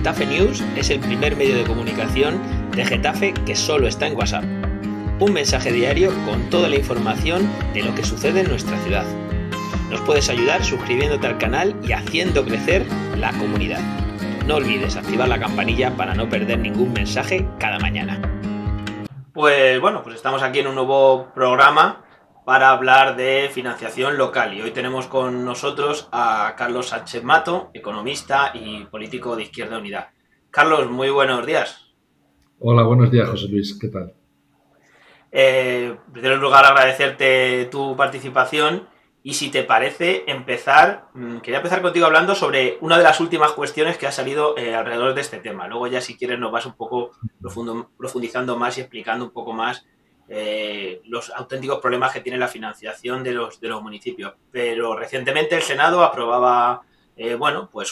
Getafe News es el primer medio de comunicación de Getafe que solo está en WhatsApp. Un mensaje diario con toda la información de lo que sucede en nuestra ciudad. Nos puedes ayudar suscribiéndote al canal y haciendo crecer la comunidad. No olvides activar la campanilla para no perder ningún mensaje cada mañana. Pues estamos aquí en un nuevo programa para hablar de financiación local y hoy tenemos con nosotros a Carlos Sánchez Mato, economista y político de Izquierda Unida. Carlos, muy buenos días. Hola, buenos días, José Luis, ¿qué tal? En primer lugar, agradecerte tu participación y si te parece quería empezar contigo hablando sobre una de las últimas cuestiones que ha salido alrededor de este tema. Luego ya si quieres nos vas un poco profundizando más y explicando un poco más los auténticos problemas que tiene la financiación de los municipios. Pero recientemente el Senado aprobaba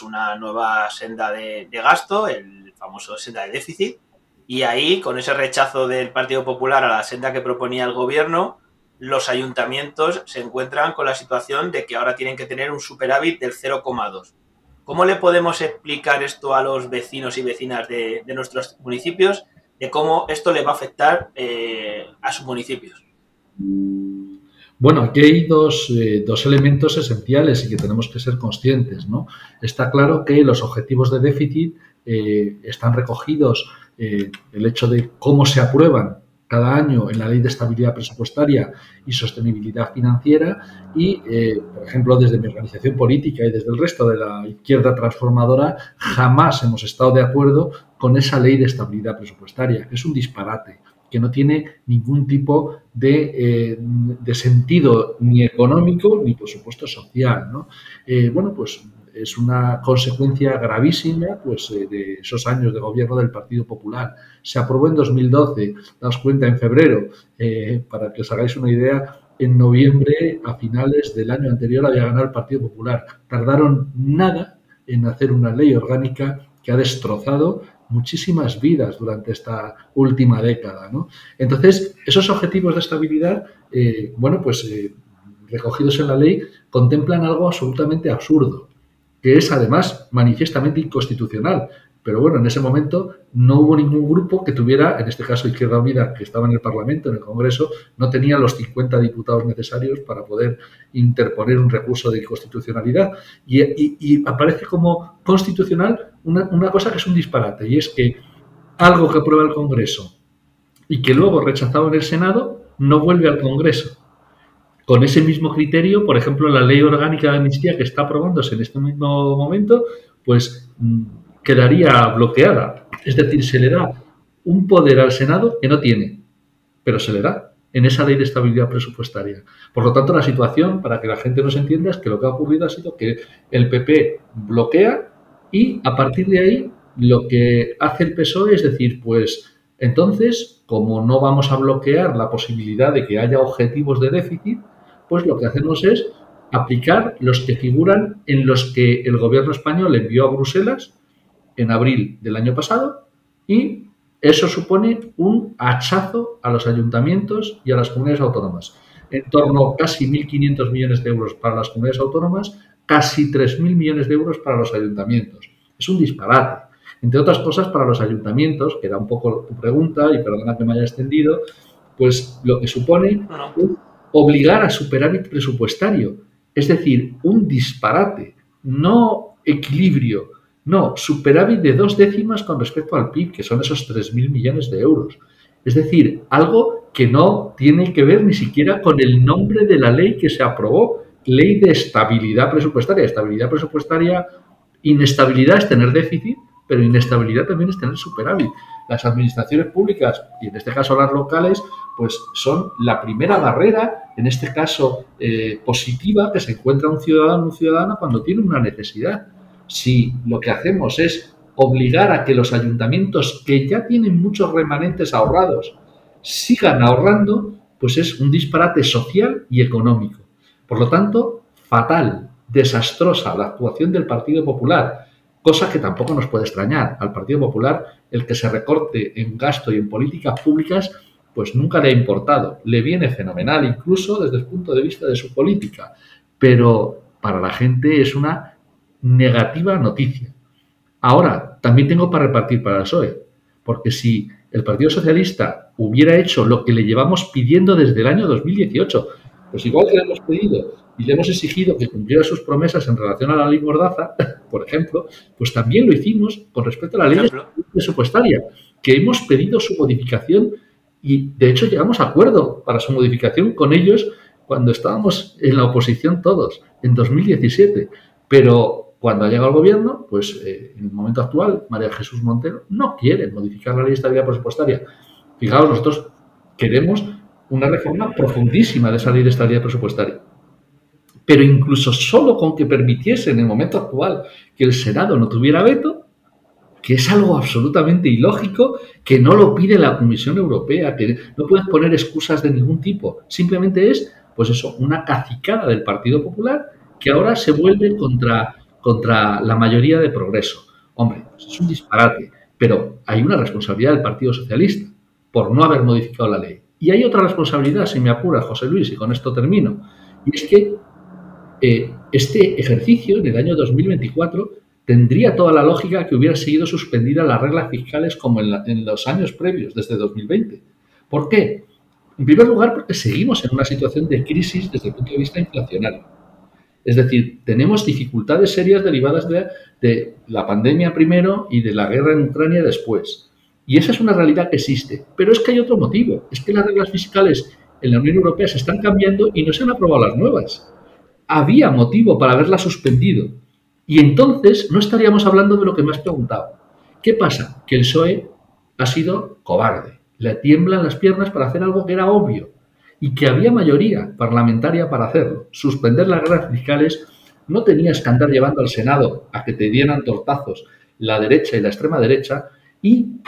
una nueva senda de gasto, el famoso senda de déficit, y ahí, con ese rechazo del Partido Popular a la senda que proponía el gobierno, los ayuntamientos se encuentran con la situación de que ahora tienen que tener un superávit del 0,2. ¿Cómo le podemos explicar esto a los vecinos y vecinas de nuestros municipios, de cómo esto le va a afectar a sus municipios? Bueno, aquí hay dos elementos esenciales y que tenemos que ser conscientes, ¿no? Está claro que los objetivos de déficit están recogidos, el hecho de cómo se aprueban cada año en la Ley de Estabilidad Presupuestaria y Sostenibilidad Financiera y, por ejemplo, desde mi organización política y desde el resto de la izquierda transformadora, jamás hemos estado de acuerdo con esa Ley de Estabilidad Presupuestaria, que es un disparate, que no tiene ningún tipo de sentido ni económico ni, por supuesto, social, ¿no? Es una consecuencia gravísima de esos años de gobierno del Partido Popular. Se aprobó en 2012, daos cuenta, en febrero, para que os hagáis una idea, en noviembre, a finales del año anterior, había ganado el Partido Popular. Tardaron nada en hacer una ley orgánica que ha destrozado muchísimas vidas durante esta última década, ¿no? Entonces, esos objetivos de estabilidad, recogidos en la ley, contemplan algo absolutamente absurdo, que es además manifiestamente inconstitucional. Pero bueno, en ese momento no hubo ningún grupo que tuviera, en este caso Izquierda Unida, que estaba en el Parlamento, en el Congreso, no tenía los 50 diputados necesarios para poder interponer un recurso de inconstitucionalidad. Y aparece como constitucional una cosa que es un disparate, y es que algo que aprueba el Congreso y que luego rechazado en el Senado no vuelve al Congreso. Con ese mismo criterio, por ejemplo, la ley orgánica de amnistía que está aprobándose en este mismo momento, quedaría bloqueada. Es decir, se le da un poder al Senado que no tiene, pero se le da en esa ley de estabilidad presupuestaria. Por lo tanto, la situación, para que la gente nos entienda, es que lo que ha ocurrido ha sido que el PP bloquea y a partir de ahí lo que hace el PSOE es decir, entonces, como no vamos a bloquear la posibilidad de que haya objetivos de déficit, pues lo que hacemos es aplicar los que figuran en los que el gobierno español envió a Bruselas en abril del año pasado, y eso supone un hachazo a los ayuntamientos y a las comunidades autónomas. En torno a casi 1.500 millones de euros para las comunidades autónomas, casi 3.000 millones de euros para los ayuntamientos. Es un disparate. Entre otras cosas, para los ayuntamientos, que era un poco tu pregunta, y perdona que me haya extendido, pues lo que supone es obligar a superávit presupuestario. Es decir, un disparate, no equilibrio, no, superávit de 2 décimas con respecto al PIB, que son esos 3.000 millones de euros. Es decir, algo que no tiene que ver ni siquiera con el nombre de la ley que se aprobó, Ley de Estabilidad Presupuestaria. Estabilidad presupuestaria, inestabilidad es tener déficit, pero inestabilidad también es tener superávit. Las administraciones públicas, y en este caso las locales, pues son la primera barrera, en este caso positiva, que se encuentra un ciudadano o ciudadana cuando tiene una necesidad. Si lo que hacemos es obligar a que los ayuntamientos, que ya tienen muchos remanentes ahorrados, sigan ahorrando, pues es un disparate social y económico. Por lo tanto, fatal, desastrosa la actuación del Partido Popular, cosa que tampoco nos puede extrañar. Al Partido Popular el que se recorte en gasto y en políticas públicas pues nunca le ha importado. Le viene fenomenal, incluso desde el punto de vista de su política, pero para la gente es una negativa noticia. Ahora, también tengo para repartir para el PSOE. Porque si el Partido Socialista hubiera hecho lo que le llevamos pidiendo desde el año 2018, pues igual que le hemos pedido y le hemos exigido que cumpliera sus promesas en relación a la ley Mordaza, por ejemplo, pues también lo hicimos con respecto a la ley presupuestaria, que hemos pedido su modificación y, de hecho, llegamos a acuerdo para su modificación con ellos cuando estábamos en la oposición todos, en 2017. Pero cuando ha llegado el gobierno, pues en el momento actual, María Jesús Montero no quiere modificar la ley de estabilidad presupuestaria. Fijaos, nosotros queremos una reforma profundísima de esa ley de estabilidad presupuestaria. Pero incluso solo con que permitiese en el momento actual que el Senado no tuviera veto, que es algo absolutamente ilógico, que no lo pide la Comisión Europea, que no puedes poner excusas de ningún tipo. Simplemente es, pues eso, una cacicada del Partido Popular que ahora se vuelve contra la mayoría de Progreso. Hombre, pues es un disparate, pero hay una responsabilidad del Partido Socialista por no haber modificado la ley. Y hay otra responsabilidad, si me apuras, José Luis, y con esto termino, y es que este ejercicio, en el año 2024, tendría toda la lógica que hubiera seguido suspendidas las reglas fiscales como en los años previos, desde 2020. ¿Por qué? En primer lugar, porque seguimos en una situación de crisis desde el punto de vista inflacionario. Es decir, tenemos dificultades serias derivadas de la pandemia primero y de la guerra en Ucrania después. Y esa es una realidad que existe. Pero es que hay otro motivo. Es que las reglas fiscales en la Unión Europea se están cambiando y no se han aprobado las nuevas. Había motivo para haberlas suspendido. Y entonces no estaríamos hablando de lo que me has preguntado. ¿Qué pasa? Que el PSOE ha sido cobarde. Le tiemblan las piernas para hacer algo que era obvio y que había mayoría parlamentaria para hacerlo. Suspender las reglas fiscales no tenías que andar llevando al Senado a que te dieran tortazos la derecha y la extrema derecha y,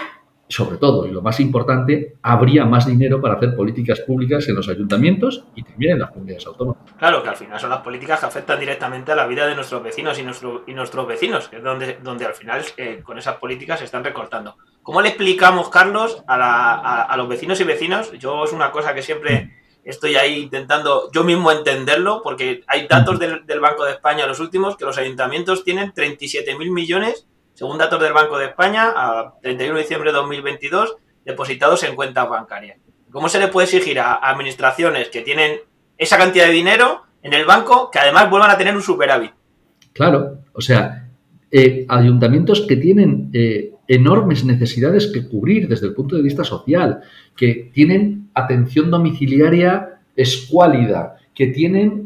sobre todo, y lo más importante, habría más dinero para hacer políticas públicas en los ayuntamientos y también en las comunidades autónomas. Claro, que al final son las políticas que afectan directamente a la vida de nuestros vecinos y nuestros vecinos, que es donde al final con esas políticas se están recortando. ¿Cómo le explicamos, Carlos, a los vecinos y vecinas? Yo es una cosa que siempre estoy ahí intentando yo mismo entenderlo, porque hay datos del Banco de España, los últimos, que los ayuntamientos tienen 37.000 millones, según datos del Banco de España, a 31 de diciembre de 2022, depositados en cuentas bancarias. ¿Cómo se le puede exigir a administraciones que tienen esa cantidad de dinero en el banco que además vuelvan a tener un superávit? Claro, o sea, ayuntamientos que tienen enormes necesidades que cubrir desde el punto de vista social, que tienen atención domiciliaria escuálida, que tienen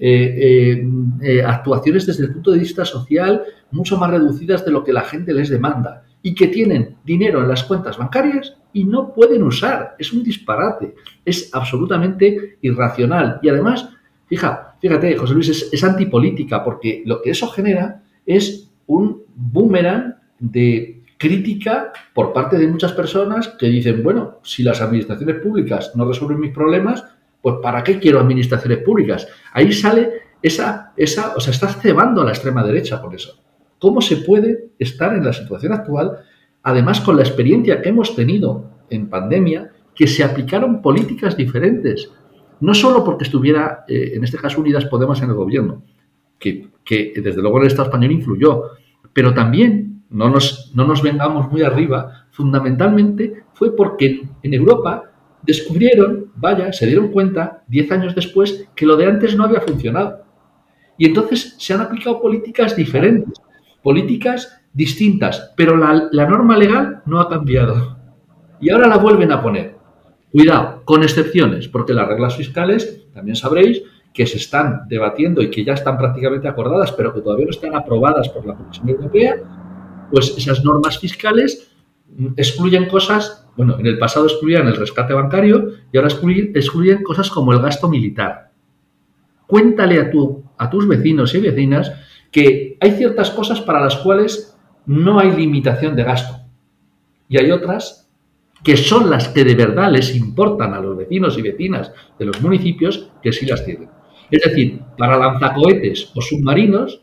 actuaciones desde el punto de vista social mucho más reducidas de lo que la gente les demanda y que tienen dinero en las cuentas bancarias y no pueden usar. Es un disparate, es absolutamente irracional y además, fíjate, José Luis, es antipolítica porque lo que eso genera es un boomerang de crítica por parte de muchas personas que dicen, bueno, si las administraciones públicas no resuelven mis problemas, pues ¿para qué quiero administraciones públicas? Ahí sale o sea, estás cebando a la extrema derecha por eso. ¿Cómo se puede estar en la situación actual, además con la experiencia que hemos tenido en pandemia, que se aplicaron políticas diferentes? No solo porque estuviera, en este caso, Unidas Podemos en el gobierno, que desde luego el Estado español influyó, pero también, no nos vengamos muy arriba, fundamentalmente fue porque en Europa descubrieron, se dieron cuenta 10 años después que lo de antes no había funcionado. Y entonces se han aplicado políticas diferentes, políticas distintas, pero la norma legal no ha cambiado. Y ahora la vuelven a poner. Cuidado, con excepciones, porque las reglas fiscales, también sabréis, que se están debatiendo y que ya están prácticamente acordadas, pero que todavía no están aprobadas por la Comisión Europea, pues esas normas fiscales excluyen cosas, bueno, en el pasado excluían el rescate bancario y ahora excluyen cosas como el gasto militar. Cuéntale a tus vecinos y vecinas que hay ciertas cosas para las cuales no hay limitación de gasto y hay otras que son las que de verdad les importan a los vecinos y vecinas de los municipios que sí las tienen. Es decir, para lanzacohetes o submarinos,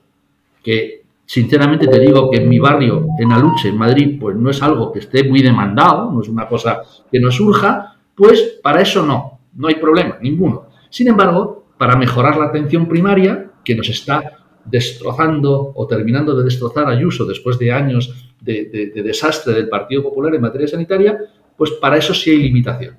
que sinceramente te digo que en mi barrio, en Aluche, en Madrid, pues no es algo que esté muy demandado, no es una cosa que nos surja, pues para eso no hay problema, ninguno. Sin embargo, para mejorar la atención primaria, que nos está destrozando o terminando de destrozar a Ayuso después de años de desastre del Partido Popular en materia sanitaria, pues para eso sí hay limitación.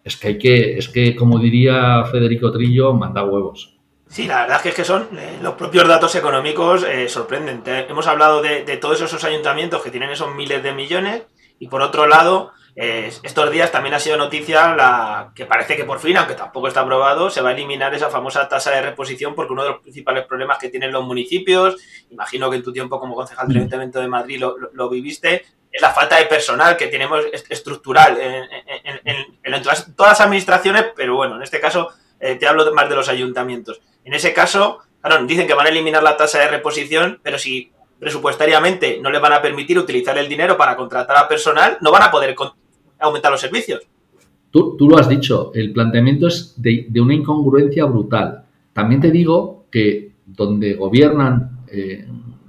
Es que como diría Federico Trillo, manda huevos. Sí, la verdad es que son los propios datos económicos sorprenden. Hemos hablado de todos esos ayuntamientos que tienen esos miles de millones y por otro lado, estos días también ha sido noticia que parece que por fin, aunque tampoco está aprobado, se va a eliminar esa famosa tasa de reposición porque uno de los principales problemas que tienen los municipios, imagino que en tu tiempo como concejal del Ayuntamiento de Madrid lo viviste, es la falta de personal que tenemos estructural en todas las administraciones, pero bueno, en este caso te hablo más de los ayuntamientos. En ese caso, claro, dicen que van a eliminar la tasa de reposición, pero si presupuestariamente no les van a permitir utilizar el dinero para contratar a personal, no van a poder aumentar los servicios. Tú lo has dicho, el planteamiento es de una incongruencia brutal. También te digo que donde gobiernan,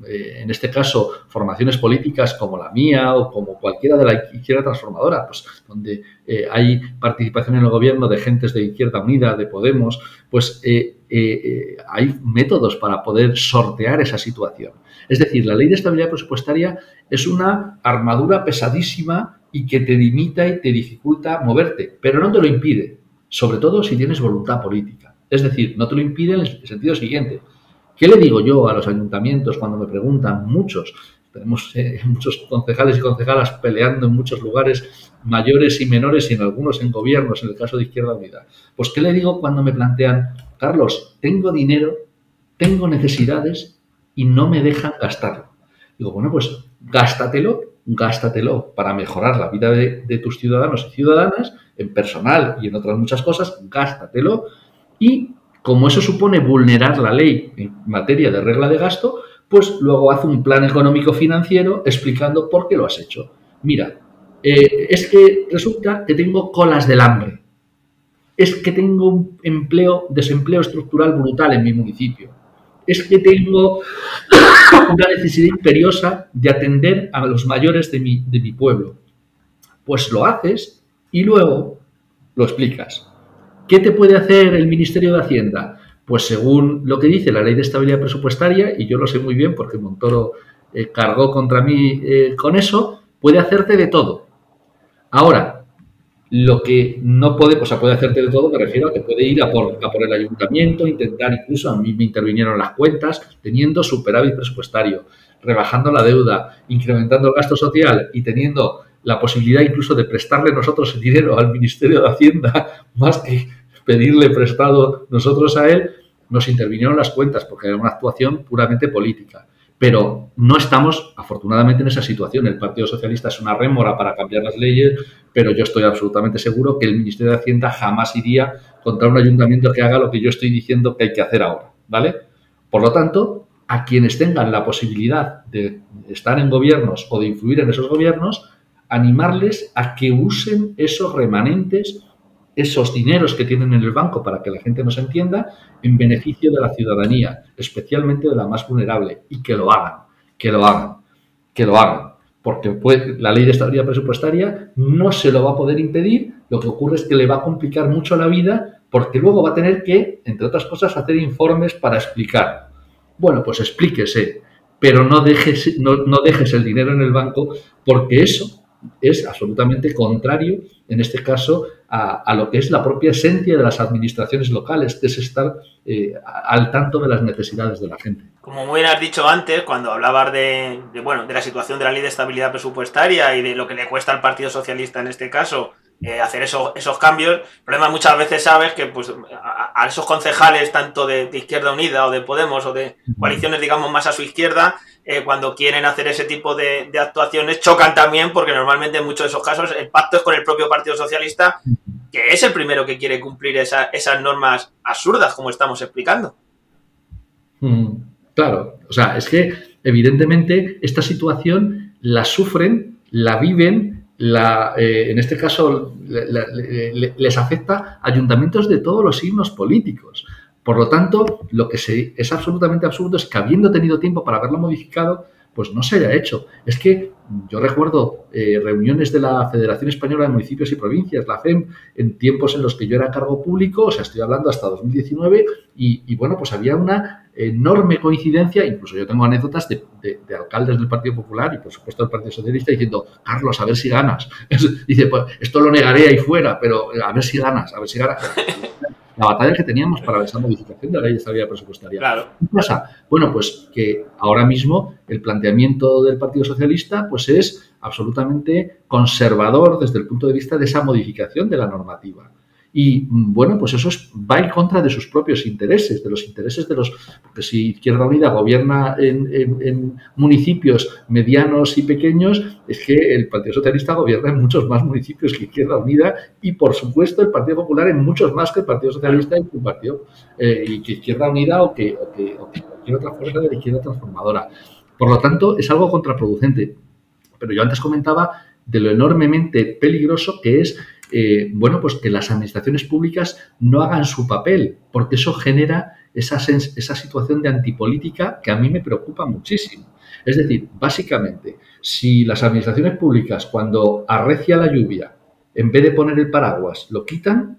en este caso, formaciones políticas como la mía o como cualquiera de la izquierda transformadora, pues donde hay participación en el gobierno de gentes de Izquierda Unida, de Podemos, pues hay métodos para poder sortear esa situación. Es decir, la ley de estabilidad presupuestaria es una armadura pesadísima y que te limita y te dificulta moverte, pero no te lo impide, sobre todo si tienes voluntad política. Es decir, no te lo impide en el sentido siguiente. ¿Qué le digo yo a los ayuntamientos cuando me preguntan? Tenemos muchos concejales y concejalas peleando en muchos lugares mayores y menores y en algunos en gobiernos, en el caso de Izquierda Unida. Pues ¿qué le digo cuando me plantean, Carlos, tengo dinero, tengo necesidades y no me dejan gastarlo? Digo, bueno, pues gástatelo para mejorar la vida de tus ciudadanos y ciudadanas, en personal y en otras muchas cosas, gástatelo y como eso supone vulnerar la ley en materia de regla de gasto, pues luego haz un plan económico financiero explicando por qué lo has hecho. Mira, es que resulta que tengo colas del hambre. Es que tengo un desempleo estructural brutal en mi municipio. Es que tengo una necesidad imperiosa de atender a los mayores de mi pueblo. Pues lo haces y luego lo explicas. ¿Qué te puede hacer el Ministerio de Hacienda? Pues según lo que dice la Ley de Estabilidad Presupuestaria, y yo lo sé muy bien porque Montoro cargó contra mí con eso, puede hacerte de todo. Ahora, lo que no puede, pues puede hacerte de todo, me refiero a que puede ir a por el ayuntamiento, intentar incluso, a mí me intervinieron las cuentas, teniendo superávit presupuestario, rebajando la deuda, incrementando el gasto social y teniendo la posibilidad incluso de prestarle nosotros el dinero al Ministerio de Hacienda, más que pedirle prestado nosotros a él, nos intervinieron las cuentas porque era una actuación puramente política. Pero no estamos, afortunadamente, en esa situación. El Partido Socialista es una rémora para cambiar las leyes, pero yo estoy absolutamente seguro que el Ministerio de Hacienda jamás iría contra un ayuntamiento que haga lo que yo estoy diciendo que hay que hacer ahora, ¿vale? Por lo tanto, a quienes tengan la posibilidad de estar en gobiernos o de influir en esos gobiernos, animarles a que usen esos remanentes, esos dineros que tienen en el banco, para que la gente nos entienda, en beneficio de la ciudadanía, especialmente de la más vulnerable, y que lo hagan. Porque la ley de estabilidad presupuestaria no se lo va a poder impedir, lo que ocurre es que le va a complicar mucho la vida, porque luego va a tener que, entre otras cosas, hacer informes para explicar. Bueno, pues explíquese, pero no dejes el dinero en el banco, porque eso es absolutamente contrario, en este caso, a lo que es la propia esencia de las administraciones locales, que es estar al tanto de las necesidades de la gente. Como muy bien has dicho antes, cuando hablabas de la situación de la ley de estabilidad presupuestaria y de lo que le cuesta al Partido Socialista en este caso hacer esos cambios, el problema muchas veces sabes que pues a esos concejales tanto de Izquierda Unida o de Podemos o de coaliciones digamos más a su izquierda, cuando quieren hacer ese tipo de actuaciones chocan también porque normalmente en muchos de esos casos el pacto es con el propio Partido Socialista, que es el primero que quiere cumplir esas normas absurdas como estamos explicando. Claro, o sea, es que evidentemente esta situación la sufren, la viven, en este caso les afecta a ayuntamientos de todos los signos políticos. Por lo tanto, lo que es absolutamente absurdo es que habiendo tenido tiempo para haberlo modificado, pues no se haya hecho. Es que yo recuerdo reuniones de la Federación Española de Municipios y Provincias, la FEM, en tiempos en los que yo era cargo público, o sea, estoy hablando hasta 2019, y bueno, pues había una enorme coincidencia, incluso yo tengo anécdotas de alcaldes del Partido Popular y por supuesto del Partido Socialista diciendo, Carlos, a ver si ganas. Dice, pues esto lo negaré ahí fuera, pero a ver si ganas, a ver si ganas. La batalla que teníamos para esa modificación de la ley de estabilidad presupuestaria. Claro. ¿Qué pasa? Bueno, pues que ahora mismo el planteamiento del Partido Socialista pues es absolutamente conservador desde el punto de vista de esa modificación de la normativa. Y, bueno, pues eso va en contra de sus propios intereses, de los intereses de los... Porque si Izquierda Unida gobierna en municipios medianos y pequeños, es que el Partido Socialista gobierna en muchos más municipios que Izquierda Unida y, por supuesto, el Partido Popular en muchos más que el Partido Socialista y que Izquierda Unida o que cualquier otra fuerza de la izquierda transformadora. Por lo tanto, es algo contraproducente. Pero yo antes comentaba de lo enormemente peligroso que es bueno, pues que las administraciones públicas no hagan su papel, porque eso genera esa situación de antipolítica que a mí me preocupa muchísimo. Es decir, básicamente, si las administraciones públicas, cuando arrecia la lluvia, en vez de poner el paraguas, lo quitan,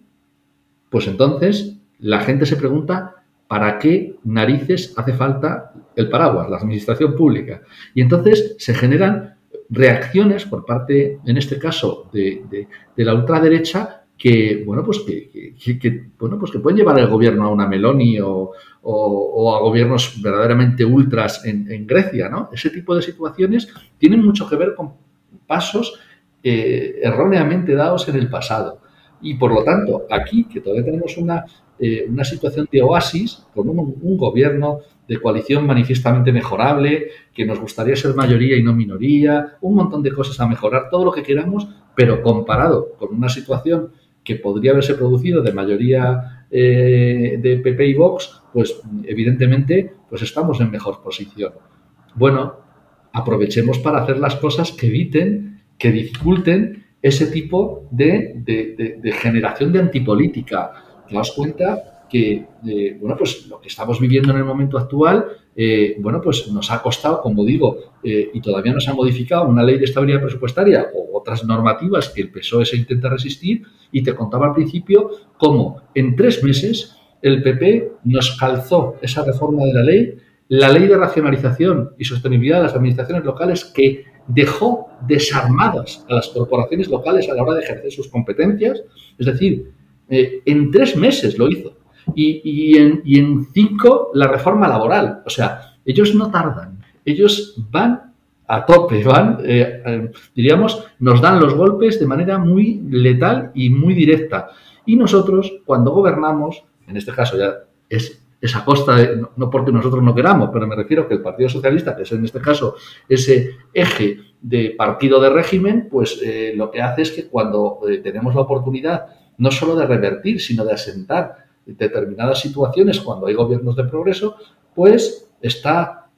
pues entonces la gente se pregunta ¿para qué narices hace falta el paraguas, la administración pública? Y entonces se generan reacciones por parte, en este caso, de la ultraderecha que, bueno, pues que pueden llevar el gobierno a una Meloni o a gobiernos verdaderamente ultras en Grecia, ¿no? Ese tipo de situaciones tienen mucho que ver con pasos erróneamente dados en el pasado. Y, por lo tanto, aquí, que todavía tenemos una situación de oasis, con un gobierno de coalición manifiestamente mejorable, que nos gustaría ser mayoría y no minoría, un montón de cosas a mejorar, todo lo que queramos, pero comparado con una situación que podría haberse producido de mayoría de PP y Vox, pues evidentemente pues estamos en mejor posición. Bueno, aprovechemos para hacer las cosas que eviten, que dificulten ese tipo de generación de antipolítica. Te das cuenta que, bueno, pues lo que estamos viviendo en el momento actual, bueno, pues nos ha costado, como digo, y todavía no se ha modificado una ley de estabilidad presupuestaria o otras normativas que el PSOE se intenta resistir, y te contaba al principio cómo en 3 meses el PP nos calzó esa reforma de la ley de racionalización y sostenibilidad de las administraciones locales que dejó desarmadas a las corporaciones locales a la hora de ejercer sus competencias, es decir, en 3 meses lo hizo. Y en 5 la reforma laboral. O sea, ellos no tardan, ellos van a tope, diríamos, nos dan los golpes de manera muy letal y muy directa. Y nosotros, cuando gobernamos, en este caso ya es a costa de, no porque nosotros no queramos, pero me refiero que el Partido Socialista, que es en este caso ese eje de partido de régimen, pues lo que hace es que cuando tenemos la oportunidad no solo de revertir, sino de asentar determinadas situaciones cuando hay gobiernos de progreso, pues está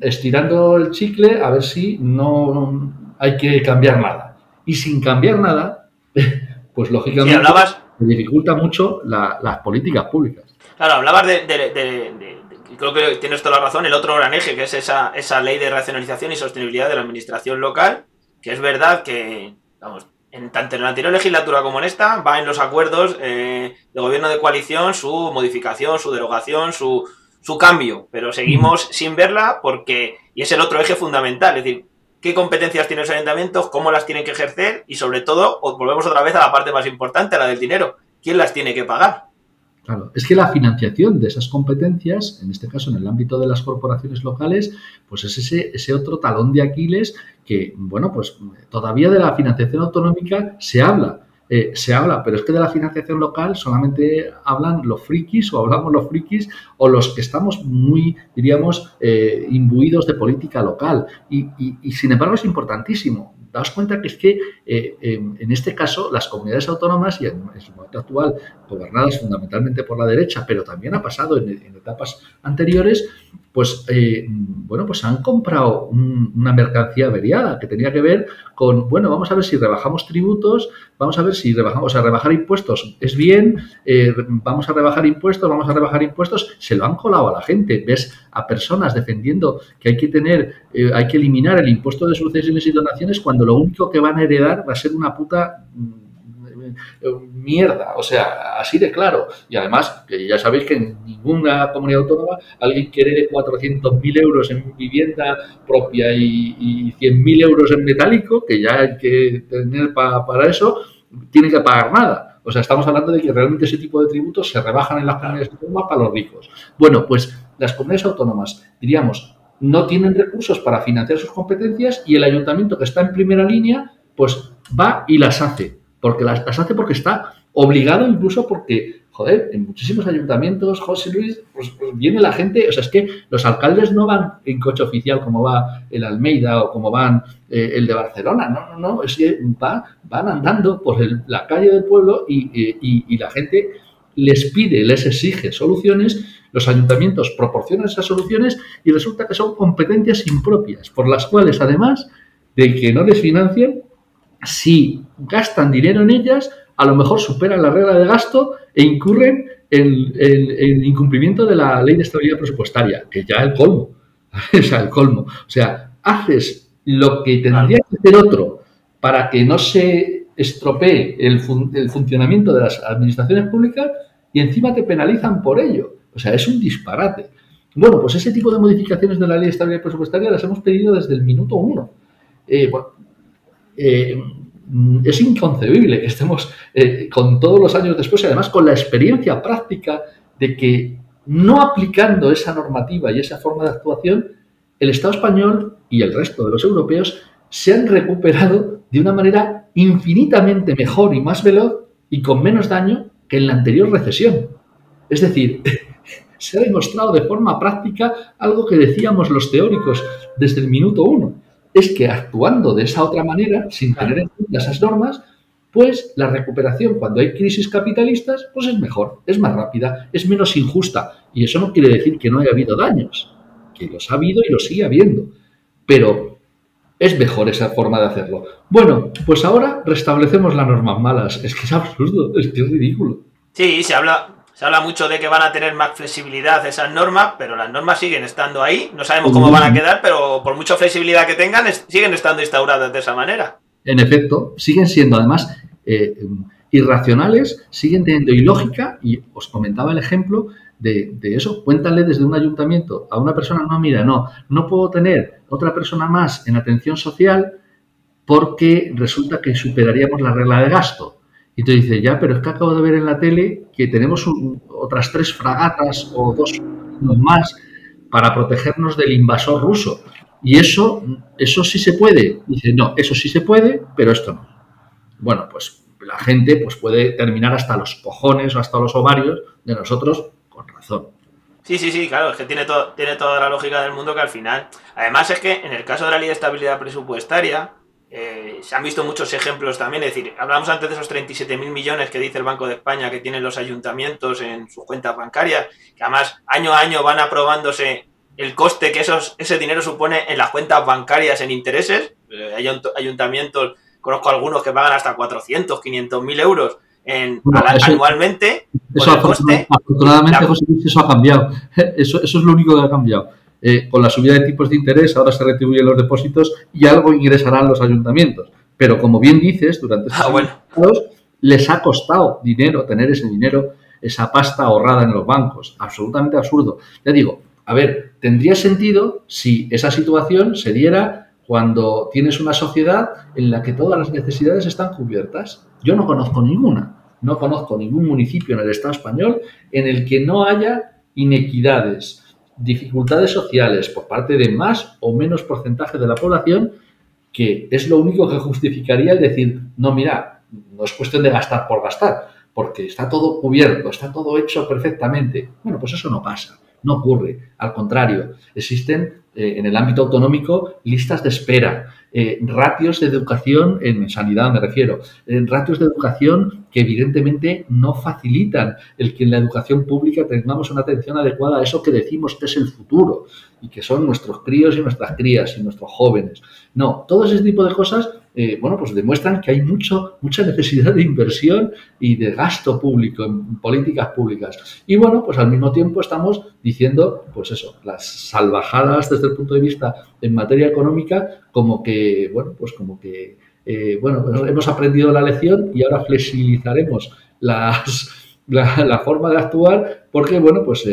estirando el chicle a ver si no hay que cambiar nada. Y sin cambiar nada, pues lógicamente se dificulta mucho las políticas públicas. Claro, hablabas creo que tienes toda la razón, el otro gran eje, que es esa ley de racionalización y sostenibilidad de la administración local, que es verdad que, vamos, tanto en la anterior legislatura como en esta, va en los acuerdos de gobierno de coalición su modificación, su derogación, su cambio, pero seguimos sin verla y es el otro eje fundamental, es decir, qué competencias tienen los ayuntamientos, cómo las tienen que ejercer y, sobre todo, volvemos otra vez a la parte más importante, a la del dinero, ¿quién las tiene que pagar? Claro, es que la financiación de esas competencias, en este caso en el ámbito de las corporaciones locales, pues es ese otro talón de Aquiles que, bueno, pues todavía de la financiación autonómica se habla, pero es que de la financiación local solamente hablan los frikis o hablamos los frikis o los que estamos muy, diríamos, imbuidos de política local. Y sin embargo es importantísimo. Daos cuenta que es que en este caso las comunidades autónomas y en su momento actual gobernadas fundamentalmente por la derecha, pero también ha pasado en etapas anteriores, pues bueno, pues han comprado una mercancía averiada que tenía que ver con, bueno, vamos a ver si rebajamos tributos, vamos a ver si rebajamos, o sea, rebajar impuestos es bien, vamos a rebajar impuestos, se lo han colado a la gente. Ves a personas defendiendo que hay que eliminar el impuesto de sucesiones y donaciones cuando lo único que van a heredar va a ser una puta mierda, o sea, así de claro. Y además, que ya sabéis que en ninguna comunidad autónoma alguien que herede 400.000 euros en vivienda propia y 100.000 euros en metálico, que ya hay que tener para eso, tiene que pagar nada. O sea, estamos hablando de que realmente ese tipo de tributos se rebajan en las comunidades autónomas para los ricos. Bueno, pues las comunidades autónomas, diríamos, no tienen recursos para financiar sus competencias y el ayuntamiento, que está en primera línea, pues va y las hace. Porque las hace porque está obligado, incluso porque, joder, en muchísimos ayuntamientos, José Luis, pues viene la gente, o sea, es que los alcaldes no van en coche oficial como va el Almeida o como van el de Barcelona, no, es que van andando por la calle del pueblo y la gente les pide, les exige soluciones, los ayuntamientos proporcionan esas soluciones y resulta que son competencias impropias, por las cuales, además de que no les financian, si gastan dinero en ellas, a lo mejor superan la regla de gasto e incurren en incumplimiento de la ley de estabilidad presupuestaria, que ya es el colmo. O sea, el colmo. O sea, haces lo que tendría que hacer otro para que no se estropee el funcionamiento de las administraciones públicas y encima te penalizan por ello. O sea, es un disparate. Bueno, pues ese tipo de modificaciones de la ley de estabilidad presupuestaria las hemos pedido desde el minuto 1. Es inconcebible que estemos con todos los años después y además con la experiencia práctica de que no aplicando esa normativa y esa forma de actuación, el Estado español y el resto de los europeos se han recuperado de una manera infinitamente mejor y más veloz y con menos daño que en la anterior recesión. Es decir, se ha demostrado de forma práctica algo que decíamos los teóricos desde el minuto 1. Es que actuando de esa otra manera, sin tener en cuenta esas normas, pues la recuperación cuando hay crisis capitalistas, pues es mejor, es más rápida, es menos injusta. Y eso no quiere decir que no haya habido daños, que los ha habido y los sigue habiendo. Pero es mejor esa forma de hacerlo. Bueno, pues ahora restablecemos las normas malas. Es que es absurdo, es que es ridículo. Sí, se habla mucho de que van a tener más flexibilidad esas normas, pero las normas siguen estando ahí. No sabemos cómo van a quedar, pero por mucha flexibilidad que tengan, siguen estando instauradas de esa manera. En efecto, siguen siendo además irracionales, siguen teniendo ilógica, y os comentaba el ejemplo de eso. Cuéntale desde un ayuntamiento a una persona, no puedo tener otra persona más en atención social porque resulta que superaríamos la regla de gasto. Y te dice, ya, pero es que acabo de ver en la tele que tenemos otras 3 fragatas o 2 más para protegernos del invasor ruso. Y eso sí se puede. Dice, no, eso sí se puede, pero esto no. Bueno, pues la gente pues puede terminar hasta los cojones o hasta los ovarios de nosotros con razón. Sí, claro, es que tiene toda la lógica del mundo que al final... Además es que en el caso de la ley de estabilidad presupuestaria... se han visto muchos ejemplos también, es decir, hablamos antes de esos 37.000 millones que dice el Banco de España que tienen los ayuntamientos en sus cuentas bancarias, que además año a año van aprobándose el coste que ese dinero supone en las cuentas bancarias en intereses. Hay ayuntamientos, conozco algunos que pagan hasta 400, 500.000 euros anualmente. Eso afortunadamente, José Luis, eso ha cambiado. Eso es lo único que ha cambiado. Con la subida de tipos de interés ahora se retribuyen los depósitos y algo ingresarán los ayuntamientos. Pero como bien dices, durante estos años les ha costado dinero tener ese dinero, esa pasta ahorrada en los bancos. Absolutamente absurdo. Ya digo, a ver, tendría sentido si esa situación se diera cuando tienes una sociedad en la que todas las necesidades están cubiertas. Yo no conozco ninguna. No conozco ningún municipio en el Estado español en el que no haya inequidades, dificultades sociales por parte de más o menos porcentaje de la población, que es lo único que justificaría el decir, no, mira, no es cuestión de gastar por gastar, porque está todo cubierto, está todo hecho perfectamente. Bueno, pues eso no pasa, no ocurre. Al contrario, existen en el ámbito autonómico listas de espera, ratios de educación, en sanidad me refiero, ratios de educación que evidentemente no facilitan el que en la educación pública tengamos una atención adecuada a eso que decimos que es el futuro y que son nuestros críos y nuestras crías y nuestros jóvenes. No, todo ese tipo de cosas, pues demuestran que hay mucha necesidad de inversión y de gasto público en políticas públicas. Y bueno, pues al mismo tiempo estamos diciendo, pues eso, las salvajadas desde el punto de vista en materia económica, como que bueno, hemos aprendido la lección y ahora flexibilizaremos la forma de actuar porque, bueno, pues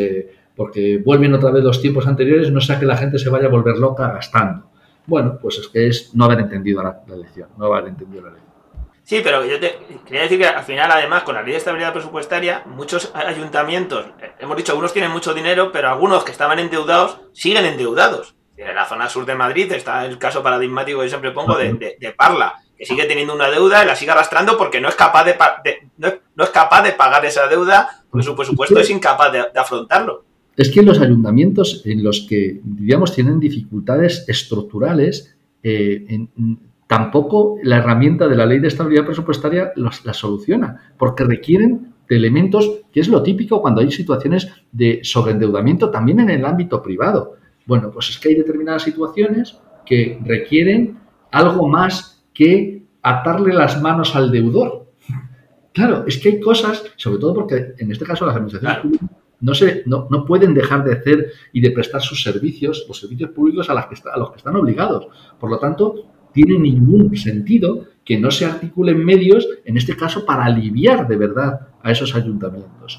porque vuelven otra vez los tiempos anteriores, no sea que la gente se vaya a volver loca gastando. Bueno, pues es que es no haber entendido la lección, no haber entendido la lección. Sí, pero yo te quería decir que al final, además, con la ley de estabilidad presupuestaria, muchos ayuntamientos, hemos dicho, algunos tienen mucho dinero, pero algunos que estaban endeudados siguen endeudados. En la zona sur de Madrid está el caso paradigmático que yo siempre pongo de Parla, que sigue teniendo una deuda y la sigue arrastrando porque no es capaz no es capaz de pagar esa deuda, porque su presupuesto es incapaz de afrontarlo. Es que en los ayuntamientos en los que, digamos, tienen dificultades estructurales, tampoco la herramienta de la ley de estabilidad presupuestaria la soluciona, porque requieren de elementos, que es lo típico cuando hay situaciones de sobreendeudamiento también en el ámbito privado. Bueno, pues es que hay determinadas situaciones que requieren algo más que atarle las manos al deudor. Claro, es que hay cosas, sobre todo porque en este caso las administraciones públicas no pueden dejar de hacer y de prestar sus servicios, los servicios públicos a los que están obligados. Por lo tanto, tiene ningún sentido que no se articulen medios, en este caso, para aliviar de verdad a esos ayuntamientos.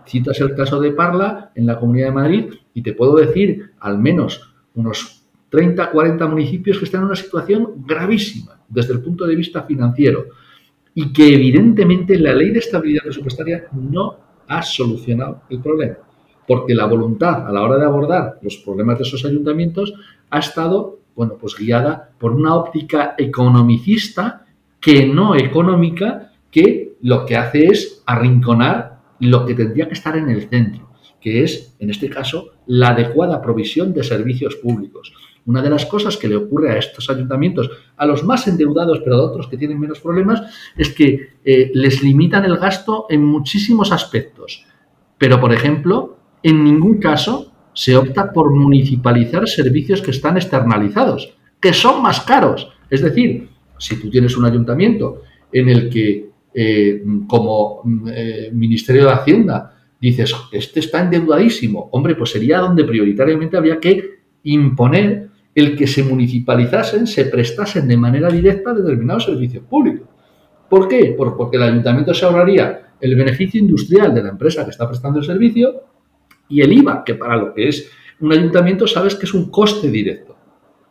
Citas el caso de Parla en la Comunidad de Madrid y te puedo decir al menos unos 30, 40 municipios que están en una situación gravísima desde el punto de vista financiero y que evidentemente la ley de estabilidad presupuestaria no ha solucionado el problema, porque la voluntad a la hora de abordar los problemas de esos ayuntamientos ha estado, bueno, pues guiada por una óptica economicista que no económica, que lo que hace es arrinconar lo que tendría que estar en el centro, que es, en este caso, la adecuada provisión de servicios públicos. Una de las cosas que le ocurre a estos ayuntamientos, a los más endeudados, pero a otros que tienen menos problemas, es que les limitan el gasto en muchísimos aspectos. Pero, por ejemplo, en ningún caso se opta por municipalizar servicios que están externalizados, que son más caros. Es decir, si tú tienes un ayuntamiento en el que, como Ministerio de Hacienda, dices, este está endeudadísimo, hombre, pues sería donde prioritariamente habría que imponer el que se municipalizasen, se prestasen de manera directa determinados servicios públicos. ¿Por qué? Porque el ayuntamiento se ahorraría el beneficio industrial de la empresa que está prestando el servicio y el IVA, que para lo que es un ayuntamiento sabes que es un coste directo.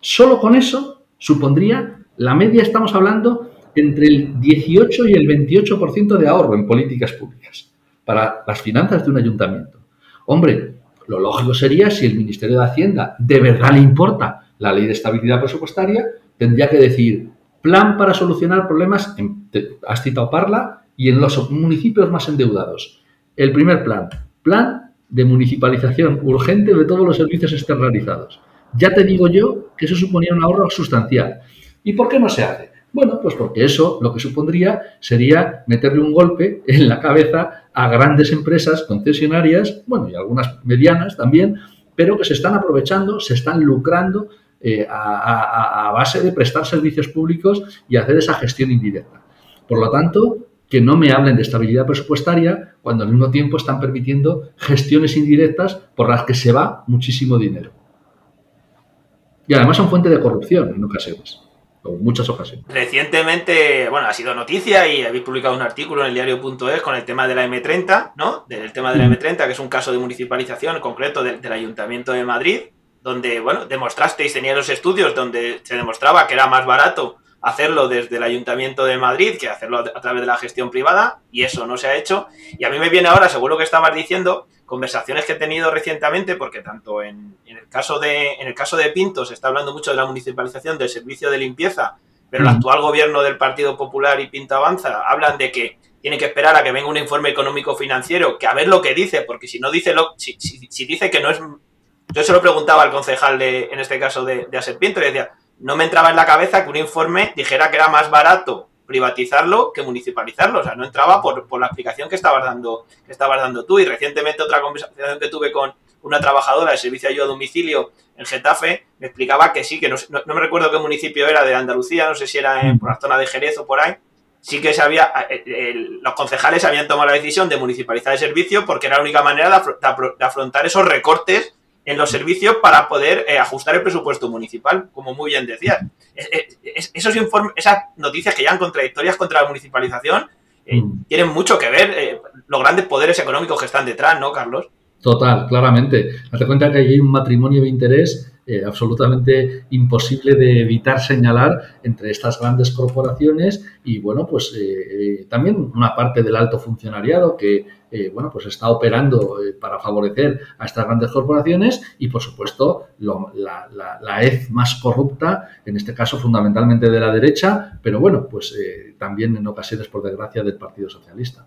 Solo con eso supondría, la media estamos hablando entre el 18 y el 28% de ahorro en políticas públicas para las finanzas de un ayuntamiento. Hombre, lo lógico sería, si el Ministerio de Hacienda de verdad le importa la ley de estabilidad presupuestaria, tendría que decir plan para solucionar problemas, has citado Parla, y en los municipios más endeudados. El primer plan de municipalización urgente de todos los servicios externalizados. Ya te digo yo que eso suponía un ahorro sustancial. ¿Y por qué no se hace? Bueno, pues porque eso lo que supondría sería meterle un golpe en la cabeza a grandes empresas concesionarias, bueno, y algunas medianas también, pero que se están aprovechando, se están lucrando a base de prestar servicios públicos y hacer esa gestión indirecta. Por lo tanto, que no me hablen de estabilidad presupuestaria cuando al mismo tiempo están permitiendo gestiones indirectas por las que se va muchísimo dinero. Y además son fuente de corrupción en ocasiones. En muchas ocasiones. Recientemente, bueno, ha sido noticia y habéis publicado un artículo en el diario.es con el tema de la M30, ¿no? Del tema de la M30, que es un caso de municipalización en concreto del Ayuntamiento de Madrid, donde, bueno, demostrasteis, teníais los estudios donde se demostraba que era más barato hacerlo desde el Ayuntamiento de Madrid que hacerlo a través de la gestión privada, y eso no se ha hecho. Y a mí me viene ahora, según lo que estabas diciendo, conversaciones que he tenido recientemente, porque tanto en el caso de Pinto se está hablando mucho de la municipalización del servicio de limpieza, pero el actual gobierno del Partido Popular y Pinto Avanza hablan de que tienen que esperar a que venga un informe económico-financiero, que a ver lo que dice, porque si no dice si dice que no es... Yo se lo preguntaba al concejal en este caso de Aser Pinto y decía, no me entraba en la cabeza que un informe dijera que era más barato privatizarlo que municipalizarlo. O sea, no entraba por la explicación que estabas dando tú. Y recientemente otra conversación que tuve con una trabajadora de servicio de ayuda a domicilio en Getafe me explicaba que sí, que no me recuerdo qué municipio era de Andalucía, no sé si era por la zona de Jerez o por ahí. Sí que los concejales habían tomado la decisión de municipalizar el servicio porque era la única manera de afrontar esos recortes en los servicios para poder ajustar el presupuesto municipal, como muy bien decías. Esos informes, esas noticias que llegan contradictorias contra la municipalización tienen mucho que ver los grandes poderes económicos que están detrás, ¿no, Carlos? Total, claramente. Hazte cuenta que hay un matrimonio de interés absolutamente imposible de evitar señalar entre estas grandes corporaciones y, bueno, pues también una parte del alto funcionariado que, bueno, pues está operando para favorecer a estas grandes corporaciones y, por supuesto, la hez más corrupta, en este caso fundamentalmente de la derecha, pero, bueno, pues también en ocasiones, por desgracia, del Partido Socialista.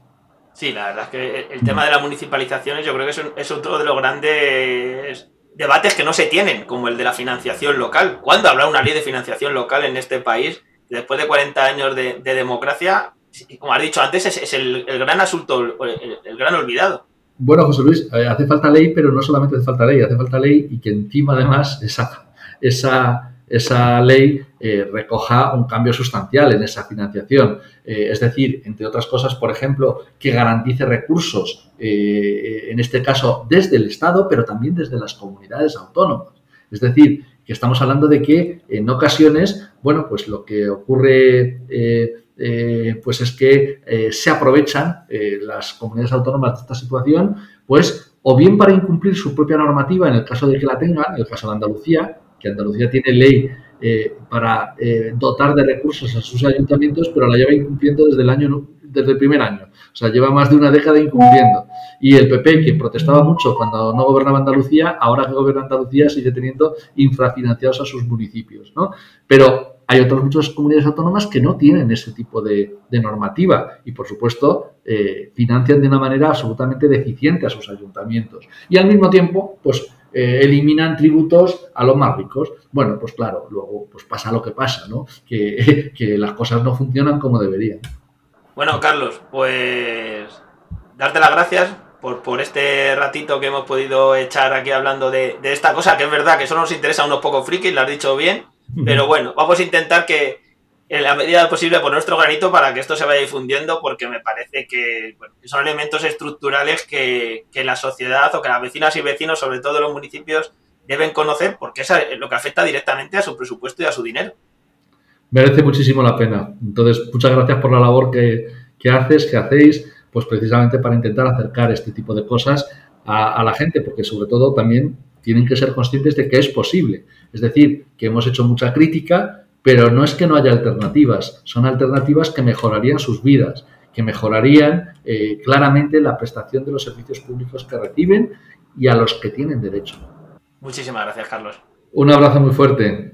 Sí, la verdad es que el tema de las municipalizaciones yo creo que es otro de los grandes debates que no se tienen, como el de la financiación local. ¿Cuándo habrá una ley de financiación local en este país? Después de 40 años de democracia, como has dicho antes, es el gran asunto, el gran olvidado. Bueno, José Luis, hace falta ley, pero no solamente hace falta ley y que encima además esa ley recoja un cambio sustancial en esa financiación. Es decir, entre otras cosas, por ejemplo, que garantice recursos, en este caso desde el Estado, pero también desde las comunidades autónomas. Es decir, que estamos hablando de que en ocasiones, bueno, pues lo que ocurre pues es que se aprovechan las comunidades autónomas de esta situación, pues o bien para incumplir su propia normativa en el caso de que la tengan, en el caso de Andalucía, que Andalucía tiene ley para dotar de recursos a sus ayuntamientos, pero la lleva incumpliendo desde el primer año. O sea, lleva más de una década incumpliendo. Y el PP, que protestaba mucho cuando no gobernaba Andalucía, ahora que gobierna Andalucía sigue teniendo infrafinanciados a sus municipios, ¿no? Pero hay otras muchas comunidades autónomas que no tienen ese tipo de normativa y, por supuesto, financian de una manera absolutamente deficiente a sus ayuntamientos. Y al mismo tiempo, pues, eliminan tributos a los más ricos. Bueno, pues claro, luego pues pasa lo que pasa, ¿no? Que las cosas no funcionan como deberían. Bueno, Carlos, pues darte las gracias por este ratito que hemos podido echar aquí hablando de esta cosa, que es verdad que solo nos interesa a unos pocos frikis, lo has dicho bien, pero bueno, vamos a intentar que en la medida posible poner nuestro granito para que esto se vaya difundiendo, porque me parece que, bueno, que son elementos estructurales que la sociedad o que las vecinas y vecinos, sobre todo los municipios, deben conocer, porque es lo que afecta directamente a su presupuesto y a su dinero. Merece muchísimo la pena. Entonces, muchas gracias por la labor que hacéis, pues precisamente para intentar acercar este tipo de cosas a la gente, porque sobre todo también tienen que ser conscientes de que es posible. Es decir, que hemos hecho mucha crítica, pero no es que no haya alternativas, son alternativas que mejorarían sus vidas, que mejorarían claramente la prestación de los servicios públicos que reciben y a los que tienen derecho. Muchísimas gracias, Carlos. Un abrazo muy fuerte.